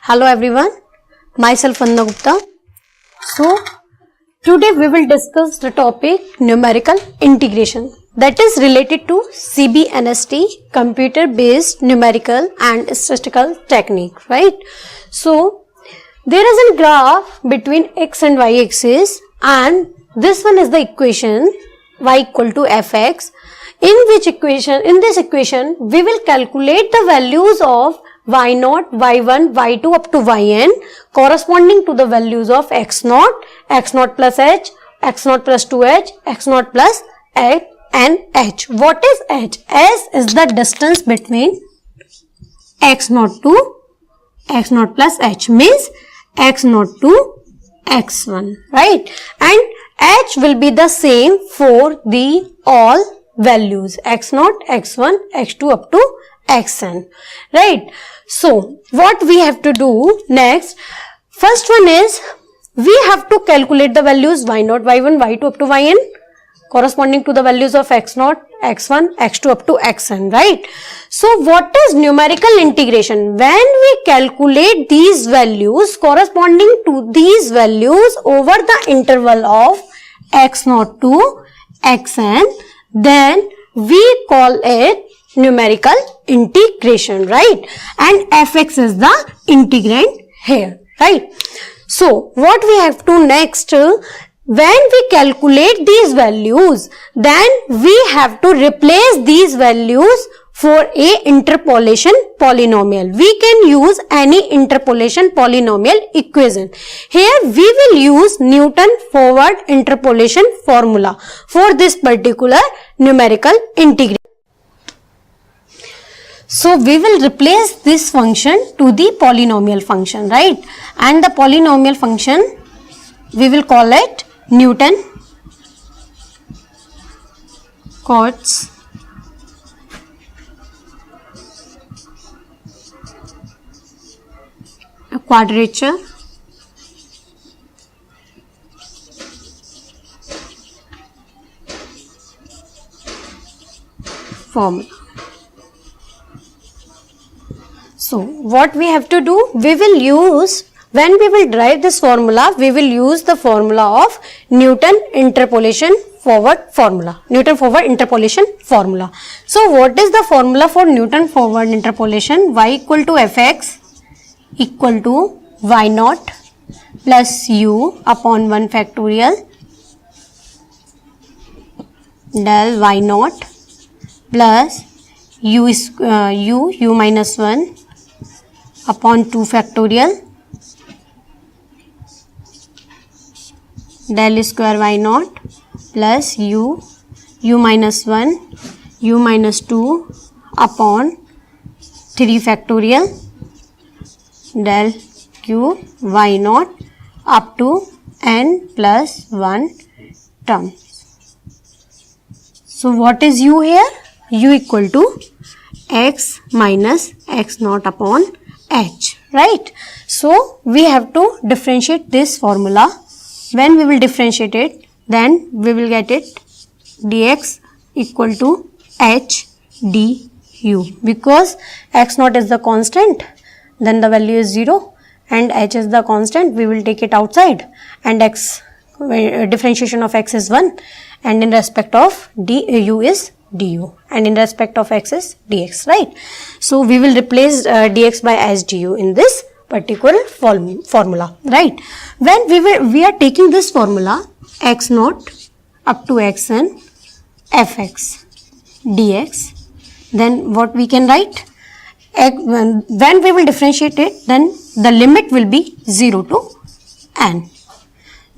Hello everyone, myself Vandana Gupta. So today we will discuss the topic numerical integration, that is related to CBNST, computer based numerical and statistical technique, right? So there is a graph between x and y axis, and this one is the equation y equal to fx, in this equation we will calculate the values of y0, y1, y2 up to yn corresponding to the values of x0, x0 plus h, x0 plus 2h, x0 plus h and h. What is h? S is the distance between x0 to x0 plus h, means x0 to x1, right? And h will be the same for the all values x0, x1, x2 up to xn, right? So what we have to do next, first one is we have to calculate the values y0, y1, y2 up to yn corresponding to the values of x0, x1, x2 up to xn, right? So what is numerical integration? When we calculate these values corresponding to these values over the interval of x0 to xn, then we call it numerical integration, right? And fx is the integrand here, right? So what we have to next, when we calculate these values, then we have to replace these values for a interpolation polynomial. We can use any interpolation polynomial equation. Here we will use Newton forward interpolation formula for this particular numerical integration. So we will replace this function to the polynomial function, right? And the polynomial function, we will call it Newton Cotes quadrature formula. So what we have to do, we will use, when we will derive this formula, we will use the formula of Newton interpolation forward formula, Newton forward interpolation formula. So what is the formula for Newton forward interpolation? Y equal to fx equal to y0 plus u upon 1 factorial del y0 plus u minus 1 upon 2 factorial del square y0 plus u minus 1 u minus 2 upon 3 factorial del q y0 up to n plus 1 terms. So what is u here? U equal to x minus x0 upon h, right? So we have to differentiate this formula. When we will differentiate it, then we will get it dx equal to h du. Because x0 is the constant, then the value is 0, and h is the constant, we will take it outside, and x, differentiation of x is 1, and in respect of du is du, and in respect of x is dx, right? So we will replace dx by as du in this particular formula, right? When we are taking this formula x0 up to xn fx dx, then what we can write? When we will differentiate it, then the limit will be 0 to n.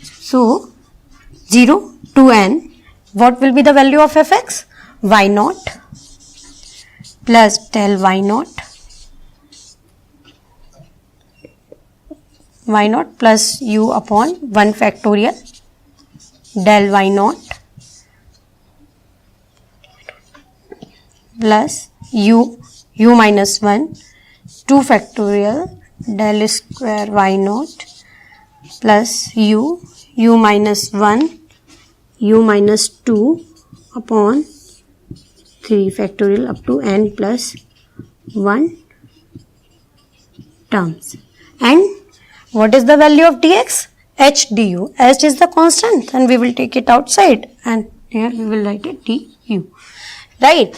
So 0 to n, what will be the value of fx? y0 plus del y0 plus u upon 1 factorial del y0 plus u minus 1 2 factorial del square y0 plus u minus 1 u minus 2 upon 3 factorial up to n plus 1 terms. and what is the value of dx? H du. H is the constant and we will take it outside and here we will write it du. Right.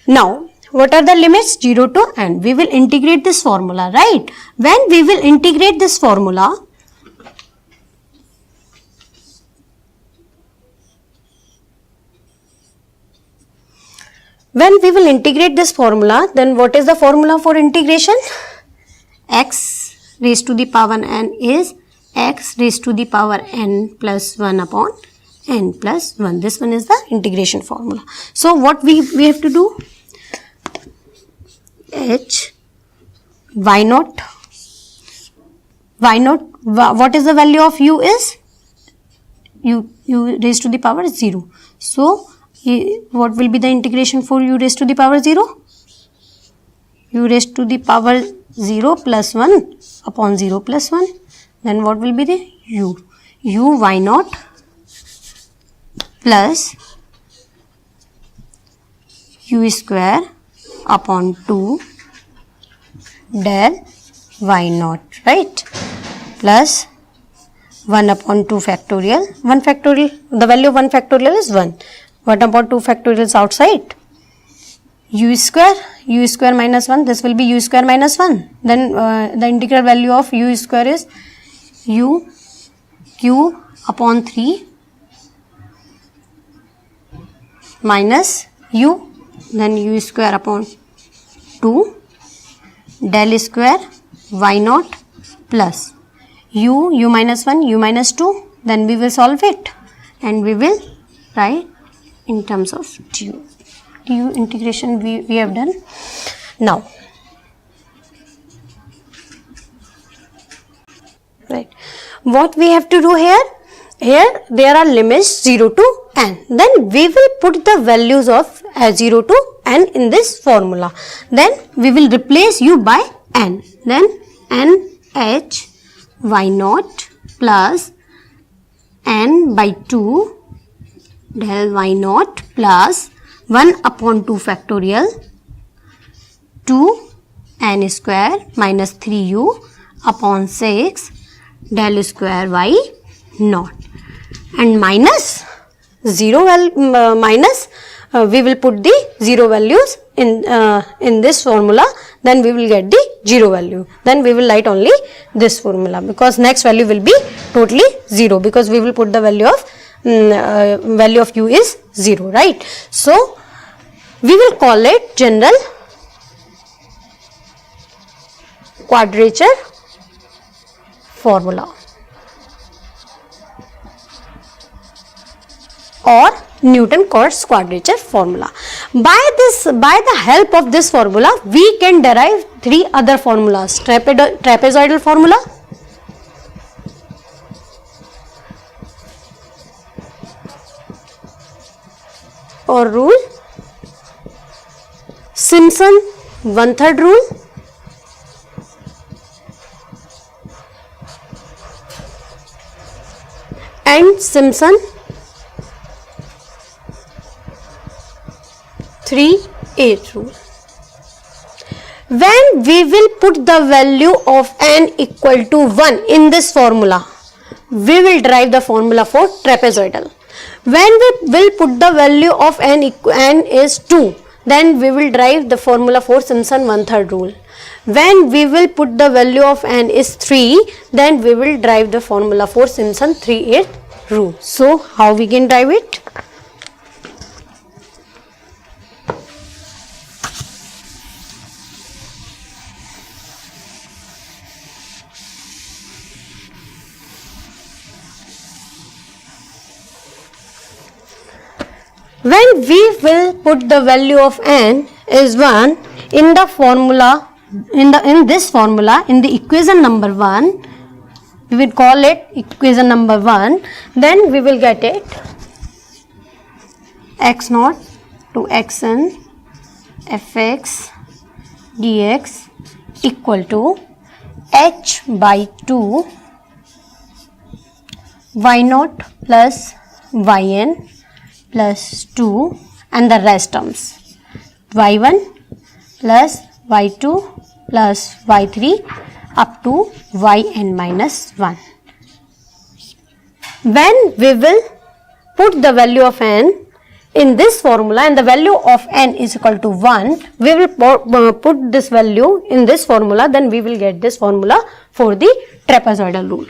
Now, what are the limits? 0 to n. We will integrate this formula, right? When we will integrate this formula, then what is the formula for integration? X raised to the power n is x raised to the power n plus 1 upon n plus 1. This one is the integration formula. So, what we have to do? H y naught. What is the value of u is? U raised to the power 0. So, what will be the integration for u raised to the power 0? U raised to the power 0 plus 1 upon 0 plus 1. Then what will be the u? U y naught plus u square upon 2 del y naught, right? Plus 1 upon 2 factorial. 1 factorial, the value of 1 factorial is 1. What about 2 factorial is outside? U square minus 1, this will be u square minus 1. Then the integral value of u square is u cube upon 3 minus u, then u square upon 2 del square y naught plus u minus 1, u minus 2. Then we will solve it and we will write in terms of du integration we have done. Now, right, what we have to do here? Here there are limits 0 to n. Then we will put the values of 0 to n in this formula. Then we will replace u by n. Then n h y naught plus n by 2 del y naught plus 1 upon 2 factorial 2 n square minus 3u upon 6 del square y naught and minus 0 we will put the 0 values in this formula, then we will get the 0 value. Then we will write only this formula because next value will be totally 0 because we will put the value of u is 0, right? So, we will call it general quadrature formula or Newton-Cotes quadrature formula. By the help of this formula, we can derive 3 other formulas: trapezoidal formula, or rule, Simpson 1/3 rule, and Simpson 3/8 rule. When we will put the value of n equal to 1 in this formula, we will derive the formula for trapezoidal. When we will put the value of n is 2, then we will derive the formula for Simpson 1/3 rule. When we will put the value of n is 3, then we will derive the formula for Simpson 3/8 rule. So, how we can derive it? When we will put the value of n is 1 in the formula, in this formula, in the equation number 1, we will call it equation number 1, then we will get it x naught to xn fx dx equal to h by 2 y naught plus yn plus 2 and the rest terms y1 plus y2 plus y3 up to yn minus 1. When we will put the value of n in this formula and the value of n is equal to 1, we will put this value in this formula, then we will get this formula for the trapezoidal rule.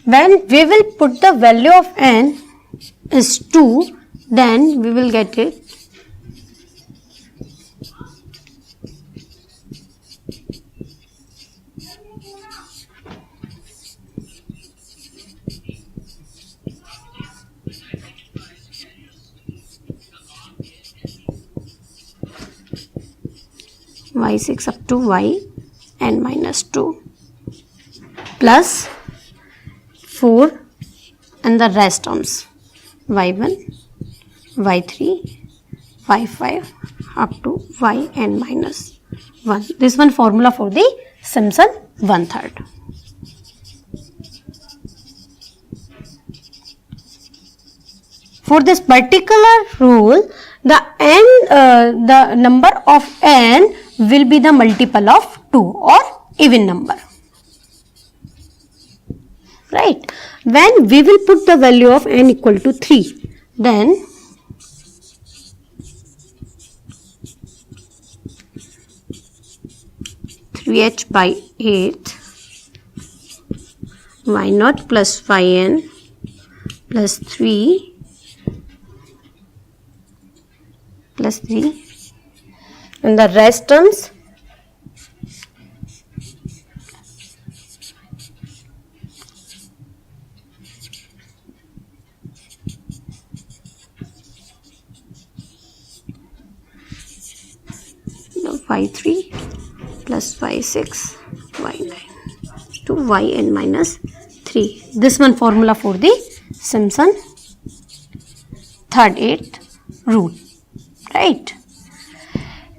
When we will put the value of n is 2, then we will get it y6 up to yn minus 2 plus 4 and the rest terms y1, y3, y5 up to yn minus 1. This one formula for the Simpson 1/3. For this particular rule, the number of n will be the multiple of 2 or even number. Right? When we will put the value of n equal to 3, then h by 8 y naught plus yn plus 3 plus 3 and the rest terms y3 plus y6 y9 to yn minus 3. This one formula for the Simpson 3rd 8th rule. Right?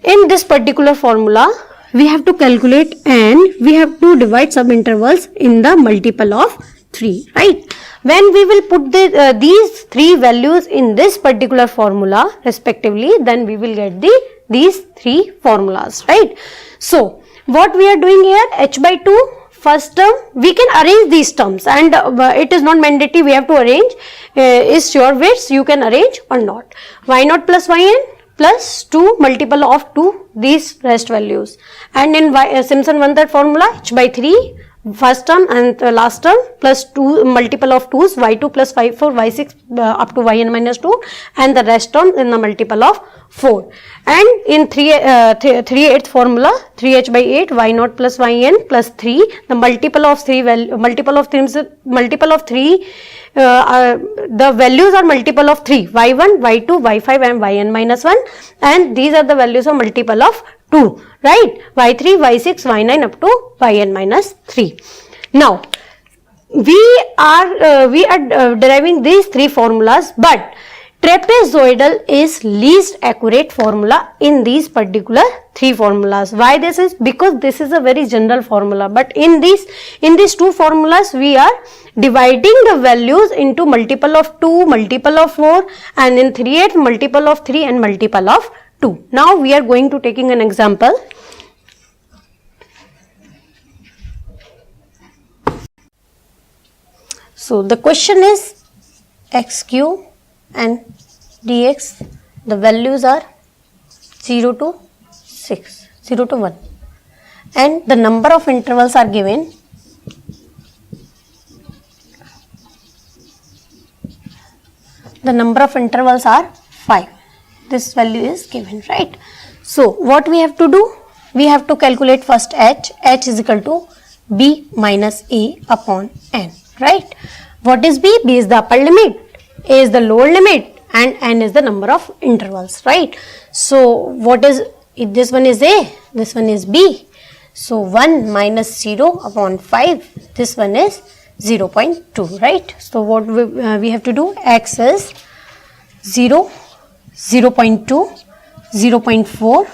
In this particular formula, we have to calculate n, we have to divide subintervals in the multiple of 3. Right? When we will put these three values in this particular formula respectively, then we will get these three formulas. Right? So, what we are doing here, h by 2, first term, we can arrange these terms and it is not mandatory we have to arrange, is your wish, you can arrange or not. y0 plus yn plus 2 multiple of 2 these rest values, and in Simpson 1/3 formula h by 3 first term and last term plus 2 multiple of 2's y2 plus y4 y6 up to yn minus 2 and the rest term in the multiple of 4, and in 3/8 formula 3h by 8 y0 plus yn plus 3 the multiple of 3 the values are multiple of 3 y1 y2 y5 and yn minus 1, and these are the values of multiple of 2, right, y3 y6 y9 up to yn minus 3. Now we are deriving these three formulas, but trapezoidal is least accurate formula in these particular three formulas. Why this is? Because this is a very general formula, but in these two formulas we are dividing the values into multiple of 2, multiple of 4, and in 3/8 multiple of 3 and multiple of 2. Now we are going to taking an example. So the question is x cube and dx, the values are 0 to 6, 0 to 1, and the number of intervals are given. The number of intervals are 5. This value is given, right? So what we have to do? We have to calculate first h. H is equal to b minus a upon n, right? What is b? B is the upper limit, a is the lower limit, and n is the number of intervals, right? So what is, if this one is a, this one is b. So 1 minus 0 upon 5, this one is 0.2, right? So what we have to do? X is 0, 0.2, 0.4,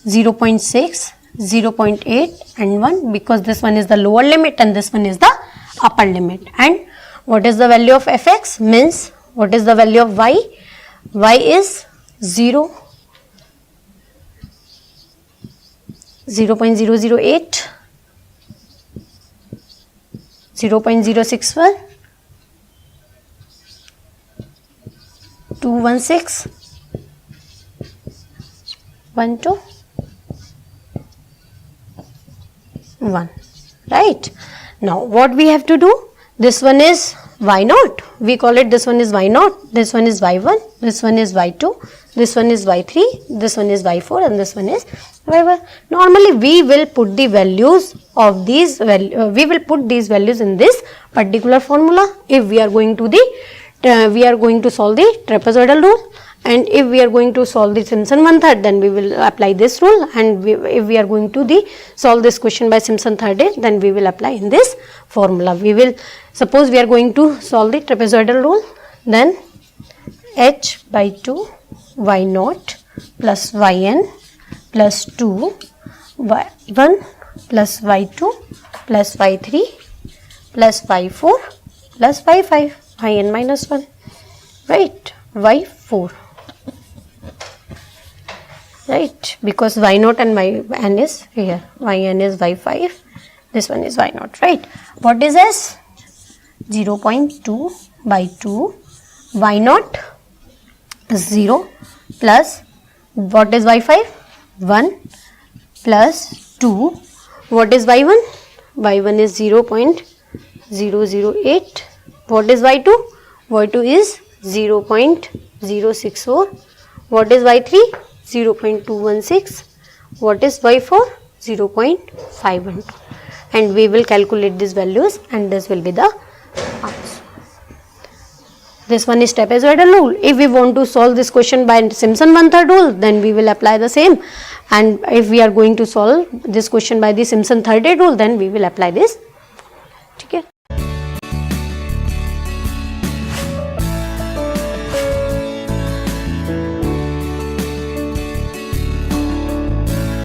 0.6, 0.8 and 1, because this one is the lower limit and this one is the upper limit. And what is the value of fx? Means what is the value of y? y is 0, 0.008, 0.061, 216, 12, 1. Right? Now what we have to do? This one is y0. We call it, this one is y0, this one is y1, this one is y2, this one is y3, this one is y4, and this one is y1. Normally we will put the values of these we will put these values in this particular formula if we are going to solve the trapezoidal rule. And if we are going to solve the Simpson one-third, then we will apply this rule, and if we are going to solve this question by Simpson third, then we will apply in this formula. We will, suppose we are going to solve the trapezoidal rule, then h by 2 y0 plus yn plus 2 y1 plus y2 plus y3 plus y4 plus y5 yn minus 1, right, y4. Right, because y0 and yn is here, yn is y5, this one is y0, right. What is s? 0.2 by 2, y0 is 0 plus, what is y5? 1 plus 2, what is y1? y1 is 0.008, what is y2? y2 is 0.064, what is y3? 0.216, what is y4? 0.512, and we will calculate these values, and this will be the answer. This one is trapezoidal rule. If we want to solve this question by Simpson one-third rule, then we will apply the same, and if we are going to solve this question by the Simpson third rule, then we will apply this. Okay.